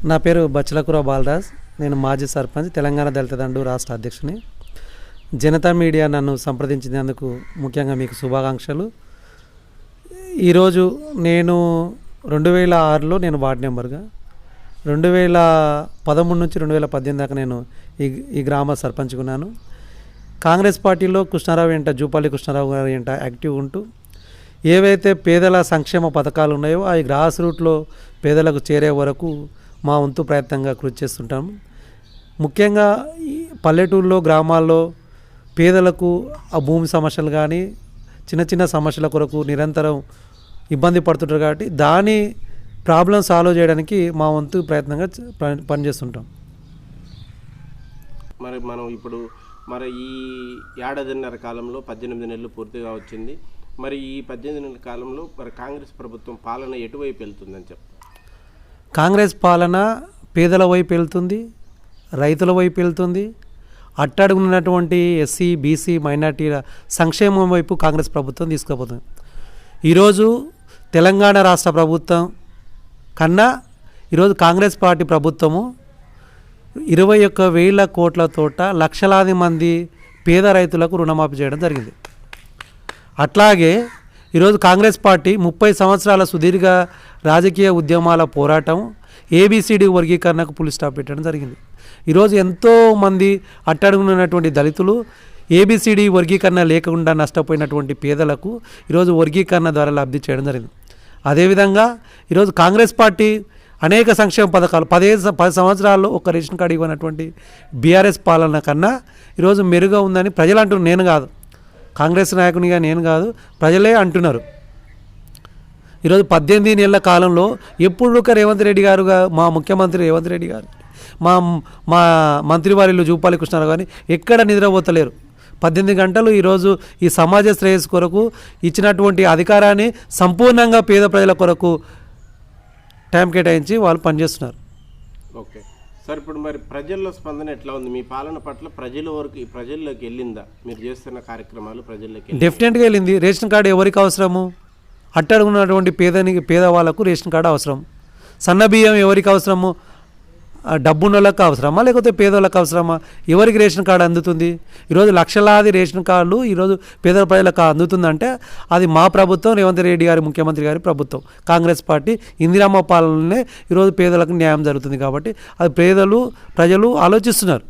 నా పేరు బచ్చలకూర బాలరాజ్. నేను మాజీ సర్పంచ్, తెలంగాణ దళిత దండు రాష్ట్ర అధ్యక్షుని. జనతా మీడియా నన్ను సంప్రదించినందుకు ముఖ్యంగా మీకు శుభాకాంక్షలు. ఈరోజు నేను 2006లో నేను వార్డు నెంబర్గా, 2013 నుంచి 2018 దాకా నేను ఈ గ్రామ సర్పంచ్గా ఉన్నాను. కాంగ్రెస్ పార్టీలో కృష్ణారావు వెంట, జూపల్లి కృష్ణారావు గారి వెంట యాక్టివ్ ఉంటూ ఏవైతే పేదల సంక్షేమ పథకాలు ఉన్నాయో అవి గ్రాస్ రూట్లో పేదలకు చేరే వరకు మా వంతు ప్రయత్నంగా కృషి చేస్తుంటాము. ముఖ్యంగా పల్లెటూరులో, గ్రామాల్లో పేదలకు ఆ భూమి సమస్యలు కానీ చిన్న చిన్న సమస్యల కొరకు నిరంతరం ఇబ్బంది పడుతుంటారు కాబట్టి దాని ప్రాబ్లం సాల్వ్ చేయడానికి మా వంతు ప్రయత్నంగా పనిచేస్తుంటాం. మనం ఇప్పుడు ఈ ఏడాదిన్నర కాలంలో 18 నెలలు పూర్తిగా వచ్చింది. ఈ 18 నెలల కాలంలో కాంగ్రెస్ ప్రభుత్వం పాలన ఎటువైపు వెళ్తుందని చెప్తారు? కాంగ్రెస్ పాలన పేదల వైపు వెళ్తుంది, రైతుల వైపు వెళ్తుంది, అట్టడుగున్నటువంటి ఎస్సీ, బీసీ, మైనార్టీల సంక్షేమం వైపు కాంగ్రెస్ ప్రభుత్వం తీసుకుపోతుంది. ఈరోజు తెలంగాణ రాష్ట్ర ప్రభుత్వం కన్నా ఈరోజు కాంగ్రెస్ పార్టీ ప్రభుత్వము 21,000 కోట్లతోట లక్షలాది మంది పేద రైతులకు రుణమాఫీ చేయడం జరిగింది. అట్లాగే ఈరోజు కాంగ్రెస్ పార్టీ 30 సంవత్సరాల సుదీర్ఘ రాజకీయ ఉద్యమాల పోరాటం ఏబిసిడి వర్గీకరణకు పులి స్టాప్ పెట్టడం జరిగింది. ఈరోజు ఎంతోమంది అట్టడుగున్నటువంటి దళితులు ఏబిసిడి వర్గీకరణ లేకుండా నష్టపోయినటువంటి పేదలకు ఈరోజు వర్గీకరణ ద్వారా లబ్ధి చేయడం జరిగింది. అదేవిధంగా ఈరోజు కాంగ్రెస్ పార్టీ అనేక సంక్షేమ పథకాలు 10 సంవత్సరాల్లో ఒక రేషన్ కార్డు ఇవ్వనటువంటి బీఆర్ఎస్ పాలన కన్నా ఈరోజు మెరుగా ఉందని ప్రజలు అంటున్నారు. నేను కాదు, కాంగ్రెస్ నాయకునిగా నేను కాదు, ప్రజలే అంటున్నారు. ఈరోజు 18 నెలల కాలంలో ఎప్పుడు రేవంత్ రెడ్డి గారు, మా ముఖ్యమంత్రి రేవంత్ రెడ్డి గారు, మా మంత్రివారిలో జూపాలి కృష్ణారావు గారిని ఎక్కడ నిద్రపోతలేరు. 18 గంటలు ఈరోజు ఈ సమాజ శ్రేయస్సు కొరకు ఇచ్చినటువంటి అధికారాన్ని సంపూర్ణంగా పేద ప్రజల కొరకు టైం కేటాయించి వాళ్ళు పనిచేస్తున్నారు. ఓకే సార్, ఇప్పుడు ప్రజల్లో స్పందన ఎట్లా ఉంది? మీ పాలన పట్ల ప్రజల్లోకి వెళ్ళిందా? మీరు చేస్తున్న కార్యక్రమాలు ప్రజల్లోకి డెఫినెట్గా వెళ్ళింది. రేషన్ కార్డు ఎవరికి అవసరము? అట్టడుగున్నటువంటి పేదవాళ్ళకు రేషన్ కార్డు అవసరం. సన్న బియ్యం ఎవరికి అవసరము? డబ్బున్నోళ్ళకి అవసరమా లేకపోతే పేదోళ్ళకి అవసరమా? ఎవరికి రేషన్ కార్డు అందుతుంది? ఈరోజు లక్షలాది రేషన్ కార్డులు ఈరోజు పేద ప్రజలకు అందుతుందంటే అది మా ప్రభుత్వం, రేవంత్ రెడ్డి గారి, ముఖ్యమంత్రి గారి ప్రభుత్వం, కాంగ్రెస్ పార్టీ ఇందిరమ్మ పాలననే ఈరోజు పేదలకు న్యాయం జరుగుతుంది. కాబట్టి అది ప్రజలు ఆలోచిస్తున్నారు.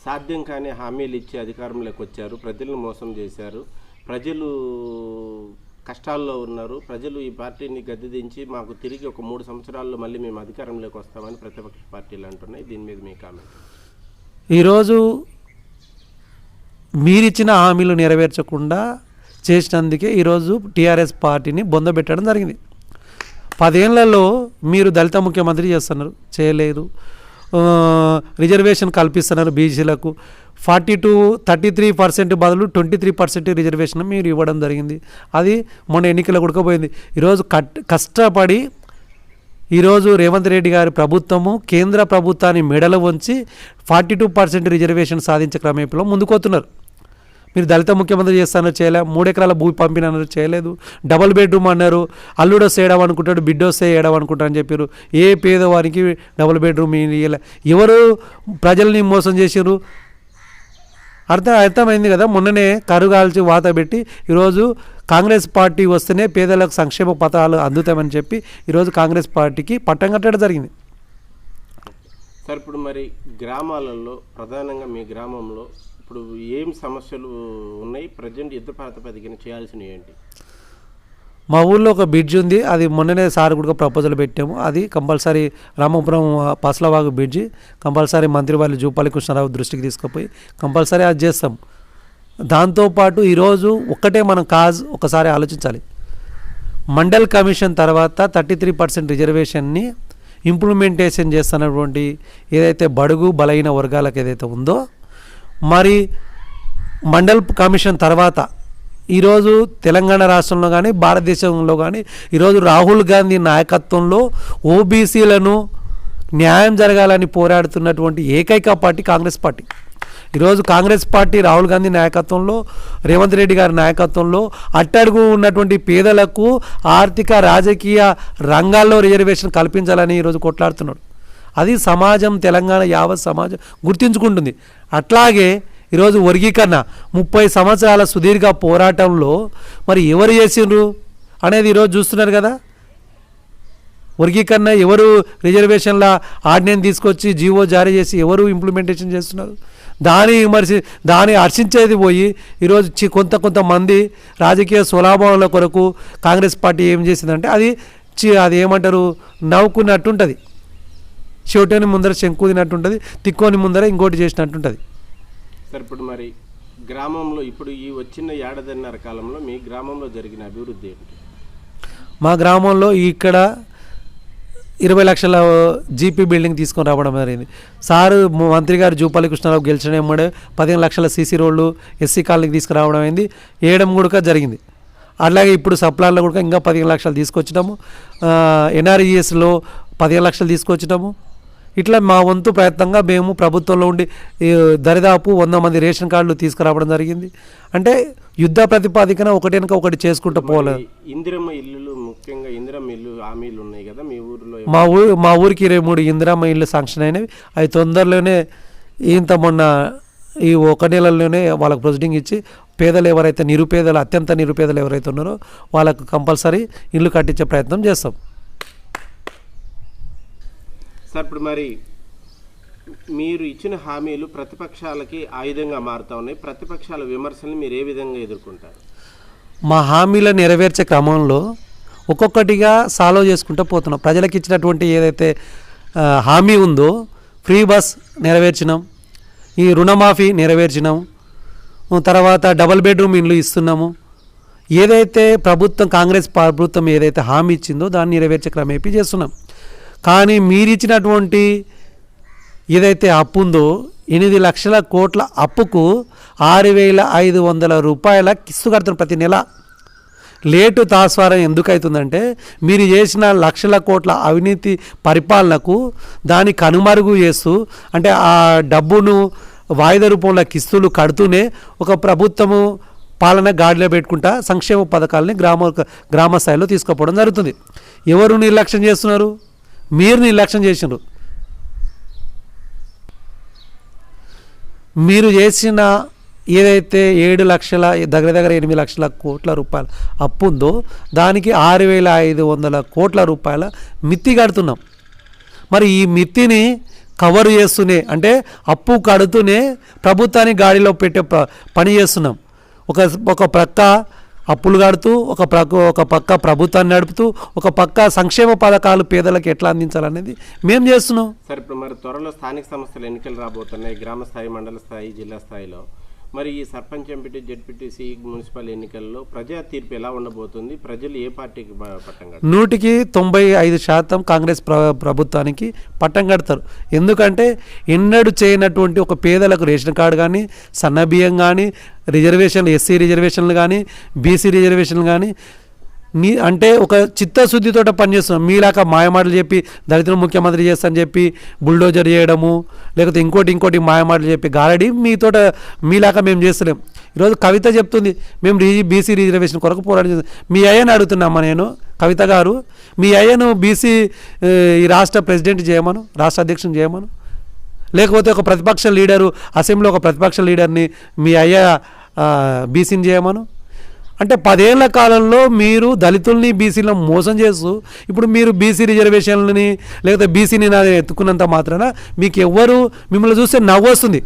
సాధ్యం కానీ హామీలు ఇచ్చి అధికారంలోకి వచ్చారు, ప్రజలను మోసం చేశారు, ప్రజలు కష్టాల్లో ఉన్నారు. ప్రజలు ఈ పార్టీని గద్దెదించి మాకు తిరిగి ఒక 3 సంవత్సరాల్లో మళ్ళీ మేము అధికారంలోకి వస్తామని ప్రతిపక్ష పార్టీలు అంటున్నాయి. దీని మీద మీ కామెంట్? ఈరోజు మీరిచ్చిన హామీలు నెరవేర్చకుండా చేసినందుకే ఈరోజు టీఆర్ఎస్ పార్టీని బొందబెట్టడం జరిగింది. 10 ఏళ్లలో మీరు దళిత ముఖ్యమంత్రి చేస్తున్నారు, చేయలేదు. రిజర్వేషన్ కల్పిస్తున్నారు బీసీలకు. 33% బదులు 23% రిజర్వేషన్ మీరు ఇవ్వడం జరిగింది. అది మొన్న ఎన్నికల ఉడకపోయింది. ఈరోజు కష్టపడి ఈరోజు రేవంత్ రెడ్డి గారి ప్రభుత్వము కేంద్ర ప్రభుత్వాన్ని మెడలు వంచి 42% రిజర్వేషన్ సాధించే క్రమంలో ముందుకోతున్నారు. మీరు దళిత ముఖ్యమంత్రి చేస్తానో చేయలే, 3 ఎకరాల భూమి పంపినన్నారు, చేయలేదు. డబుల్ బెడ్రూమ్ అన్నారు, అల్లుడు వస్తే ఏడవనుకుంటాడు, బిడ్డ వస్తే ఏడవనుకుంటా అని చెప్పారు. ఏ పేదవారికి డబుల్ బెడ్రూమ్ ఇవ్వలే. ఎవరు ప్రజల్ని మోసం చేశారు? అర్థమైంది కదా. మొన్ననే కరుగాల్చి వాత పెట్టి ఈరోజు కాంగ్రెస్ పార్టీ వస్తేనే పేదలకు సంక్షేమ పథకాలు అందుతామని చెప్పి ఈరోజు కాంగ్రెస్ పార్టీకి పట్టం కట్టడం జరిగింది. సార్, ఇప్పుడు గ్రామాలలో ప్రధానంగా మీ గ్రామంలో ఇప్పుడు ఏం సమస్యలు ఉన్నాయి? ప్రజెంట్ యుద్ధ ప్రాతిపదికన చేయాల్సినవి ఏంటి? మా ఊళ్ళో ఒక బ్రిడ్జ్ ఉంది, అది మొన్ననే సార్ కూడా ప్రపోజల్ పెట్టాము. అది కంపల్సరీ రామపురం పసలవాగు బ్రిడ్జి కంపల్సరీ మంత్రి వాళ్ళు జూపాలి కృష్ణారావు దృష్టికి తీసుకుపోయి కంపల్సరీ అది చేస్తాం. దాంతోపాటు ఈరోజు ఒక్కటే మనం ఒకసారి ఆలోచించాలి. మండల్ కమిషన్ తర్వాత 33% రిజర్వేషన్ని ఇంప్లిమెంటేషన్ చేస్తున్నటువంటి ఏదైతే బడుగు బలైన వర్గాలకు ఏదైతే ఉందో, మరి మండల్ కమిషన్ తర్వాత ఈరోజు తెలంగాణ రాష్ట్రంలో కానీ భారతదేశంలో కానీ ఈరోజు రాహుల్ గాంధీ నాయకత్వంలో ఓబీసీలను న్యాయం జరగాలని పోరాడుతున్నటువంటి ఏకైక పార్టీ కాంగ్రెస్ పార్టీ. ఈరోజు కాంగ్రెస్ పార్టీ రాహుల్ గాంధీ నాయకత్వంలో, రేవంత్ రెడ్డి గారి నాయకత్వంలో అట్టడుగు ఉన్నటువంటి పేదలకు ఆర్థిక రాజకీయ రంగాల్లో రిజర్వేషన్ కల్పించాలని ఈరోజు కొట్లాడుతున్నాడు. అది సమాజం, తెలంగాణ యావత్ సమాజం గుర్తించుకుంటుంది. అట్లాగే ఈరోజు వర్గీకరణ 30 సంవత్సరాల సుదీర్ఘ పోరాటంలో మరి ఎవరు చేసిండ్రు అనేది ఈరోజు చూస్తున్నారు కదా. వర్గీకరణ ఎవరు రిజర్వేషన్ల ఆర్డినెన్స్ తీసుకొచ్చి జీవో జారీ చేసి ఎవరు ఇంప్లిమెంటేషన్ చేస్తున్నారు? దాన్ని హర్షించేది పోయి ఈరోజు కొంతమంది రాజకీయ స్వలాభాల కొరకు కాంగ్రెస్ పార్టీ ఏం చేసిందంటే అది ఏమంటారు, నవ్వుకున్నట్టుంటుంది. చెవిటోని ముందర శంకుదినట్టుంటుంది, తిక్కోని ముందర ఇంకోటి చేసినట్టుంటుంది. సార్ ఇప్పుడు మరి గ్రామంలో ఇప్పుడు ఈ వచ్చిన ఏడాదిన్నర కాలంలో మీ గ్రామంలో జరిగిన అభివృద్ధి ఏంటి? మా గ్రామంలో ఇక్కడ 20 లక్షల జీపీ బిల్డింగ్ తీసుకొని రావడం జరిగింది. సారు మంత్రి గారు జూపల్లి కృష్ణారావు గెలిచిన ఎమ్మడే 15 లక్షల సీసీ రోడ్లు ఎస్సీ కాలనీకి తీసుకురావడం అయింది, వేయడం కూడా జరిగింది. అలాగే ఇప్పుడు సప్లాన్లో కూడా ఇంకా 15 లక్షలు తీసుకొచ్చినాము. ఎన్ఆర్ఈఎస్లో 15 లక్షలు తీసుకొచ్చినాము. ఇట్లా మా వంతు ప్రయత్నంగా మేము ప్రభుత్వంలో ఉండి దరిదాపు 100 మంది రేషన్ కార్డులు తీసుకురావడం జరిగింది. అంటే యుద్ధ ప్రతిపాదికన ఒకటి ఒకటి చేసుకుంటూ పోవాలి. ఇందిరమ్మ ఇల్లు, ముఖ్యంగా ఇందిరమ్మ ఇల్లు హామీలు ఉన్నాయి కదా మీ ఊరిలో? మా ఊరికి 23 ఇందిరమ్మ ఇల్లు శాంక్షన్ అయినవి. అవి తొందరలోనే మొన్న ఈ 1 నెలలోనే వాళ్ళకు ప్రొసీడింగ్ ఇచ్చి పేదలు ఎవరైతే అత్యంత నిరుపేదలు ఎవరైతే ఉన్నారో వాళ్ళకు కంపల్సరీ ఇల్లు కట్టించే ప్రయత్నం చేస్తాం. సార్ ఇప్పుడు మరి మీరు ఇచ్చిన హామీలు ప్రతిపక్షాలకి ఆయుధంగా మారుతా ఉన్నాయి. ప్రతిపక్షాల విమర్శలు మీరు ఏ విధంగా ఎదుర్కొంటారు? మా హామీలను నెరవేర్చే క్రమంలో ఒక్కొక్కటిగా సాల్వ్ చేసుకుంటూ పోతున్నాం. ప్రజలకు ఇచ్చినటువంటి ఏదైతే హామీ ఉందో ఫ్రీ బస్ నెరవేర్చినాం, ఈ రుణమాఫీ నెరవేర్చినాం, తర్వాత డబుల్ బెడ్రూమ్ ఇండ్లు ఇస్తున్నాము. ఏదైతే కాంగ్రెస్ ప్రభుత్వం ఏదైతే హామీ ఇచ్చిందో దాన్ని నెరవేర్చే క్రమేపీ చేస్తున్నాం. కానీ మీరిచ్చినటువంటి ఏదైతే అప్పు ఉందో 8 లక్షల కోట్ల అప్పుకు 6,500 రూపాయల కిస్తు కడుతున్న ప్రతి నెల. లేటు తాస్వారం ఎందుకు అవుతుందంటే మీరు చేసిన లక్షల కోట్ల అవినీతి పరిపాలనకు దాన్ని కనుమరుగు చేస్తూ, అంటే ఆ డబ్బును వాయిదా రూపంలో కిస్తులు కడుతూనే ఒక ప్రభుత్వము పాలన గాడిలో పెట్టుకుంటా సంక్షేమ పథకాలని గ్రామ స్థాయిలో తీసుకుపోవడం జరుగుతుంది. ఎవరు నిర్లక్ష్యం చేస్తున్నారు? మీరు నిర్లక్ష్యం చేసినారు. మీరు చేసిన ఏదైతే 7 లక్షల దగ్గర 8 లక్షల కోట్ల రూపాయల అప్పు ఉందో దానికి 6,500 కోట్ల రూపాయల మిత్తి కడుతున్నాం. మరి ఈ మిత్తిని కవర్ చేస్తూనే, అంటే అప్పు కడుతూనే ప్రభుత్వాన్ని గాడిలో పెట్టే పని చేస్తున్నాం. ఒక ప్రక్క అప్పులు కడుతూ, ఒక పక్క ప్రభుత్వాన్ని నడుపుతూ, ఒక పక్క సంక్షేమ పథకాలు పేదలకు ఎట్లా అందించాలనేది మేము చేస్తున్నాం. సార్ ఇప్పుడు మరి త్వరలో స్థానిక సంస్థల ఎన్నికలు రాబోతున్నాయి, గ్రామ స్థాయి, మండల స్థాయి, జిల్లా స్థాయిలో. మరి ఈ సర్పంచ్, ఎంపీటీ, జెడ్పీటీసీ, మున్సిపల్ ఎన్నికల్లో ప్రజా తీర్పు ఎలా ఉండబోతుంది? ప్రజలు ఏ పార్టీకి పట్టం కడతారు? 100% కాంగ్రెస్ ప్రభుత్వానికి పట్టం కడతారు. ఎందుకంటే ఎన్నడూ చేయనటువంటి ఒక పేదలకు రేషన్ కార్డు కానీ, సన్న బియ్యం కానీ, రిజర్వేషన్లు, ఎస్సీ రిజర్వేషన్లు కానీ, బీసీ రిజర్వేషన్లు కానీ అంటే ఒక చిత్తశుద్ధితో పనిచేస్తున్నాం. మీలాగా మాయమాటలు చెప్పి దళితులు ముఖ్యమంత్రి చేస్తానని చెప్పి బుల్డోజర్ చేయడము, లేకపోతే ఇంకోటి మాయమాటలు చెప్పి గారడి మీలాగా మేము చేస్తలేం. ఈరోజు కవిత చెప్తుంది మేము బీసీ రిజర్వేషన్ కొరకు పోరాటం చేస్తాం. మీ అయ్యను అడుగుతున్నామా నేను, కవిత గారు, మీ అయ్యను బీసీ ఈ రాష్ట్ర ప్రెసిడెంట్ చేయమను, రాష్ట్ర అధ్యక్షుని చేయమను, లేకపోతే ఒక ప్రతిపక్ష లీడరు, అసెంబ్లీలో ఒక ప్రతిపక్ష లీడర్ని మీ అయ్య బీసీని చేయమను. అంటే 10 ఏళ్ల కాలంలో మీరు దళితుల్ని, బీసీలను మోసం చేస్తూ ఇప్పుడు మీరు బీసీ రిజర్వేషన్లని లేకపోతే బీసీని ఎత్తుకున్నంత మాత్రాన మీకు ఎవ్వరు మిమ్మల్ని చూస్తే నవ్వు వస్తుంది.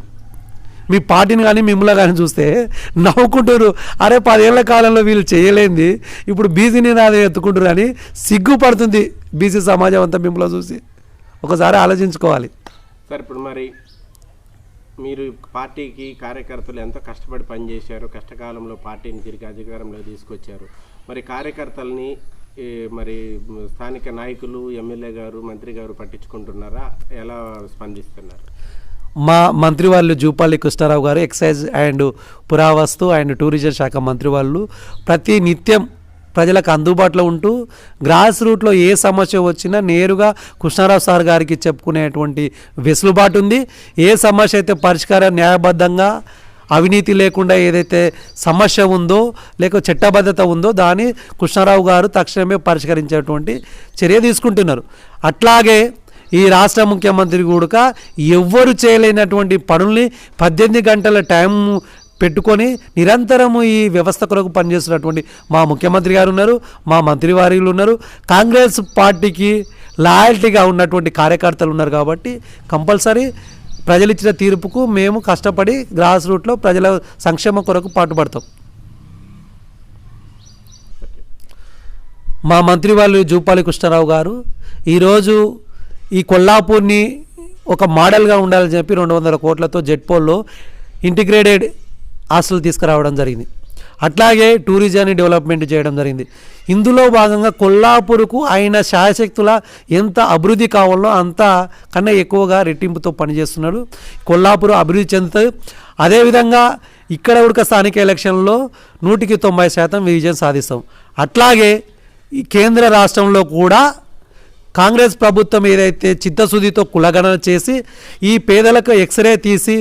మీ పార్టీని కానీ మిమ్మల్ని కానీ చూస్తే నవ్వుకుంటారు. అరే 10 ఏళ్ల కాలంలో వీళ్ళు చేయలేంది ఇప్పుడు బీసీని ఎత్తుకుంటారు అని సిగ్గుపడుతుంది బీసీ సమాజం అంతా మిమ్మల్ని చూసి. ఒకసారి ఆలోచించుకోవాలి. సార్ ఇప్పుడు మరి మీరు పార్టీకి కార్యకర్తలు ఎంతో కష్టపడి పనిచేశారు, కష్టకాలంలో పార్టీని తిరిగి అధికారంలో తీసుకొచ్చారు. మరి కార్యకర్తల్ని మరి స్థానిక నాయకులు, ఎమ్మెల్యే గారు, మంత్రి గారు పట్టించుకుంటున్నారా? ఎలా స్పందిస్తున్నారు? మా మంత్రి వాళ్ళు జూపల్లి కృష్ణారావు గారు, ఎక్సైజ్ అండ్ పురావస్తు అండ్ టూరిజం శాఖ మంత్రి వాళ్ళు ప్రతి నిత్యం ప్రజలకు అందుబాటులో ఉంటూ గ్రాస్ రూట్లో ఏ సమస్య వచ్చినా నేరుగా కృష్ణారావు సార్ గారికి చెప్పుకునేటువంటి వెసులుబాటు ఉంది. ఏ సమస్య అయితే పరిష్కారం న్యాయబద్ధంగా, అవినీతి లేకుండా ఏదైతే సమస్య ఉందో లేక చట్టబద్ధత ఉందో దాన్ని కృష్ణారావు గారు తక్షణమే పరిష్కరించేటువంటి చర్య తీసుకుంటున్నారు. అట్లాగే ఈ రాష్ట్ర ముఖ్యమంత్రి కూడా ఎవ్వరు చేయలేనటువంటి పనుల్ని 18 గంటల టైం పెట్టుకొని నిరంతరము ఈ వ్యవస్థ కొరకు పనిచేస్తున్నటువంటి మా ముఖ్యమంత్రి గారు ఉన్నారు, మా మంత్రివర్యులు ఉన్నారు, కాంగ్రెస్ పార్టీకి లాయల్టీగా ఉన్నటువంటి కార్యకర్తలు ఉన్నారు. కాబట్టి కంపల్సరీ ప్రజలు ఇచ్చిన తీర్పుకు మేము కష్టపడి గ్రాస్ రూట్లో ప్రజల సంక్షేమం కొరకు పాటుపడతాం. మా మంత్రి వాళ్ళు జూపాలి కృష్ణారావు గారు ఈరోజు ఈ కొల్లాపూర్ని ఒక మోడల్గా ఉండాలని చెప్పి 200 కోట్లతో జెడ్పోల్లో ఇంటిగ్రేటెడ్ హాస్టల్ తీసుకురావడం జరిగింది. అట్లాగే టూరిజాన్ని డెవలప్మెంట్ చేయడం జరిగింది. ఇందులో భాగంగా కొల్లాపూర్కు ఆయన శాయశక్తుల ఎంత అభివృద్ధి కావాలో అంత కన్నా ఎక్కువగా రెట్టింపుతో పనిచేస్తున్నాడు. కొల్లాపూర్ అభివృద్ధి చెందుతుంది. అదేవిధంగా ఇక్కడ ఉడక స్థానిక ఎలక్షన్లో 100% విజయం సాధిస్తాం. అట్లాగే ఈ కేంద్ర రాష్ట్రంలో కూడా కాంగ్రెస్ ప్రభుత్వం ఏదైతే చిత్తశుద్ధితో కులగణన చేసి ఈ పేదలకు ఎక్స్రే తీసి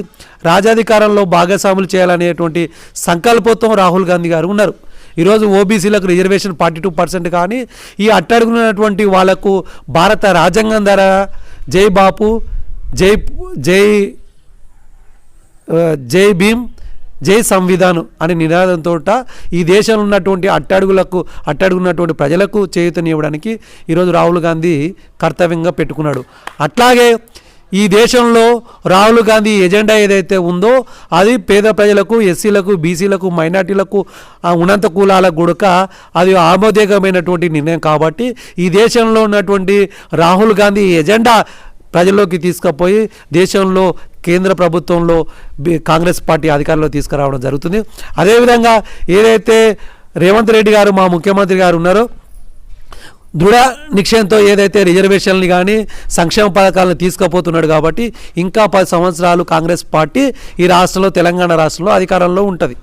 రాజాధికారంలో భాగస్వాములు చేయాలనేటువంటి సంకల్పంతో రాహుల్ గాంధీ గారు ఉన్నారు. ఈరోజు ఓబీసీలకు రిజర్వేషన్ 42% కానీ ఈ అట్టడుగునటువంటి వాళ్లకు భారత రాజ్యాంగం ద్వారా జై బాపు, జై భీమ్, జై సంవిధానం అనే నినాదంతో ఈ దేశంలో ఉన్నటువంటి అట్టడుగున్నటువంటి ప్రజలకు చేయూతనివ్వడానికి ఈరోజు రాహుల్ గాంధీ కర్తవ్యంగా పెట్టుకున్నాడు. అట్లాగే ఈ దేశంలో రాహుల్ గాంధీ ఎజెండా ఏదైతే ఉందో అది పేద ప్రజలకు, ఎస్సీలకు, బీసీలకు, మైనార్టీలకు, ఉన్నత కులాలకు కూడా అది ఆమోదయోగ్యమైనటువంటి నిర్ణయం. కాబట్టి ఈ దేశంలో ఉన్నటువంటి రాహుల్ గాంధీ ఎజెండా ప్రజల్లోకి తీసుకుపోయి దేశంలో కేంద్ర ప్రభుత్వంలో కాంగ్రెస్ పార్టీ అధికారంలో తీసుకురావడం జరుగుతుంది. అదేవిధంగా ఏదైతే రేవంత్ రెడ్డి గారు మా ముఖ్యమంత్రి గారు ఉన్నారో దృఢ నిశ్చయంతో ఏదైతే రిజర్వేషన్లు కానీ సంక్షేమ పథకాలను తీసుకుపోతున్నాడు. కాబట్టి ఇంకా 10 సంవత్సరాలు కాంగ్రెస్ పార్టీ ఈ రాష్ట్రంలో, తెలంగాణ రాష్ట్రంలో అధికారంలో ఉంటుంది.